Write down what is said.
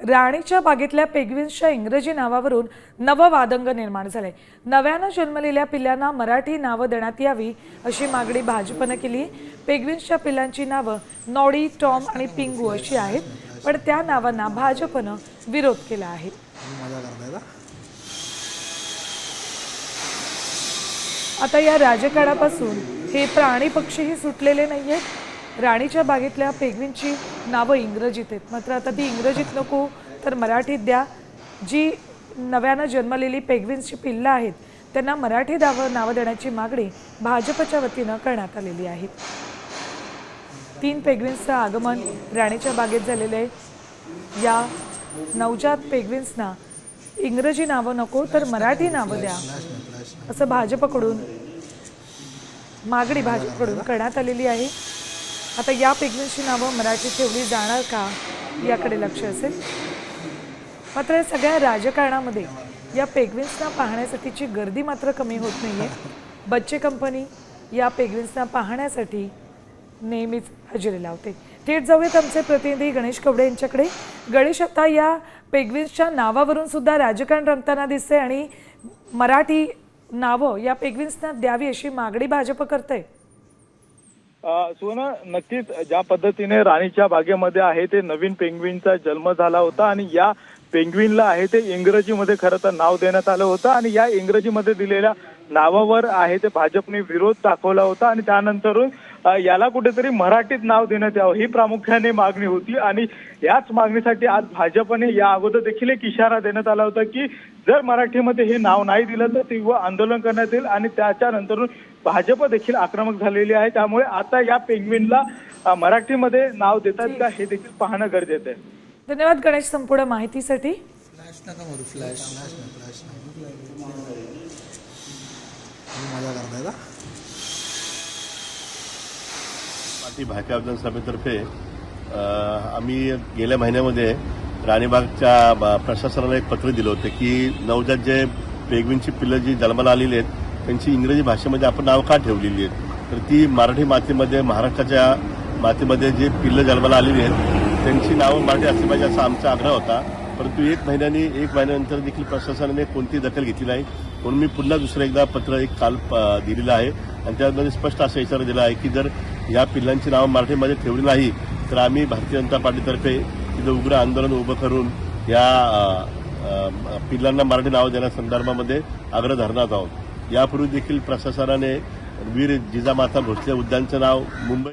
राणीच्या बागेतल्या पेंग्विन्सच्या इंग्रजी नावावरून नवं वादंग निर्माण झालंय। नव्यानं जन्मलेल्या पिल्लांना मराठी नावं देण्यात यावी अशी मागणी भाजपनं केली। पेंग्विन्सच्या पिल्लांची नावं नॉडी, टॉम आणि पिंगू अशी आहेत, पण त्या नावांना भाजपनं विरोध केला आहे। आता या राजकारणापासून हे प्राणी पक्षीही सुटलेले नाहीयेत। राणीच्या बागेतल्या पेंग्विनची नावं इंग्रजीत आहेत, मात्र आता ती इंग्रजीत नको तर मराठीत द्या। जी नव्यानं जन्मलेली पेंग्विन्सची पिल्लं आहेत त्यांना मराठी नावं देण्याची मागणी भाजपच्या वतीनं करण्यात आलेली आहे। 3 पेंग्विन्सचं आगमन राणीच्या बागेत झालेलं आहे। या नवजात पेंग्विन्सना इंग्रजी नावं नको तर मराठी नावं द्या असं भाजपकडून मागणी करण्यात आलेली आहे। आता या पेंग्विन्सची नावं मराठीत ठेवली जाणार का याकडे लक्ष असेल। मात्र या सगळ्या राजकारणामध्ये या पेंग्विन्सना पाहण्यासाठीची गर्दी मात्र कमी होत नाहीये। बच्चे कंपनी या पेंग्विन्सना पाहण्यासाठी नेहमीच हजेरी लावते। थेट जाऊयात आमचे प्रतिनिधी गणेश कवडे यांच्याकडे। गणेश, आता या पेंग्विन्सच्या नावावरून सुद्धा राजकारण रंगताना दिसते आणि मराठी नावं या पेंग्विन्सना द्यावी अशी मागणी भाजप करते। सोना, नक्कीच ज्या पद्धतीने राणीच्या बागेमध्ये आहे ते नवीन पेंग्विनचा जन्म झाला होता आणि या पेंग्विनला आहे ते इंग्रजीमध्ये खरं तर नाव देण्यात आलं होतं आणि या इंग्रजीमध्ये दिलेल्या नावावर आहे ते भाजपने विरोध दाखवला होता आणि त्यानंतर याला कुठेतरी मराठीत नाव देण्यात यावं ही प्रामुख्याने मागणी होती आणि याच मागणीसाठी आज भाजपने या अगोदर देखील एक इशारा देण्यात आला होता की जर मराठीमध्ये हे नाव नाही दिलं तर तीव्र आंदोलन करण्यात येईल आणि त्याच्यानंतर भाजप देखील आक्रमक झालेली आहे। त्यामुळे आता या पेंग्विनला मराठीमध्ये नाव देतात का हे देखील पाहणं गरजेचं आहे। धन्यवाद गणेश संपूर्ण माहितीसाठी। पार्टी भाजपा विधान सभेतर्फे आम्ही गेल्या महिन्यामध्ये राणीबागच्या प्रशासनाला एक पत्र दिलं होतं की नवजात जे पेंग्विनची पिल्लं जी जन्माला आलेली आहेत त्यांची इंग्रजी भाषेमध्ये आपण नाव का ठेवलेली आहेत, तर ती मराठी मातीमध्ये महाराष्ट्राच्या मातीमध्ये जे पिल्लं जन्माला आलेली आहेत त्यांची नावं मराठी असली पाहिजे असा आमचा आग्रह होता। परंतु एक महिन्यानंतर देखील प्रशासनाने कोणतीही दखल घेतली नाही, म्हणून मी पुन्हा दुसरं एकदा पत्र काल दिलेलं आहे आणि त्यामध्ये स्पष्ट असा इशारा दिला आहे की जर या पिल्लांची नावं मराठीमध्ये ठेवली नाही तर आम्ही भारतीय जनता पार्टीतर्फे तिथं उग्र आंदोलन उभं करून या पिल्लांना मराठी नावं देण्यासंदर्भामध्ये आग्रह धरणार आहोत। यापूर्वी देखील प्रशासनाने वीर जिजामाता भोसले उद्यानचं नाव मुंबई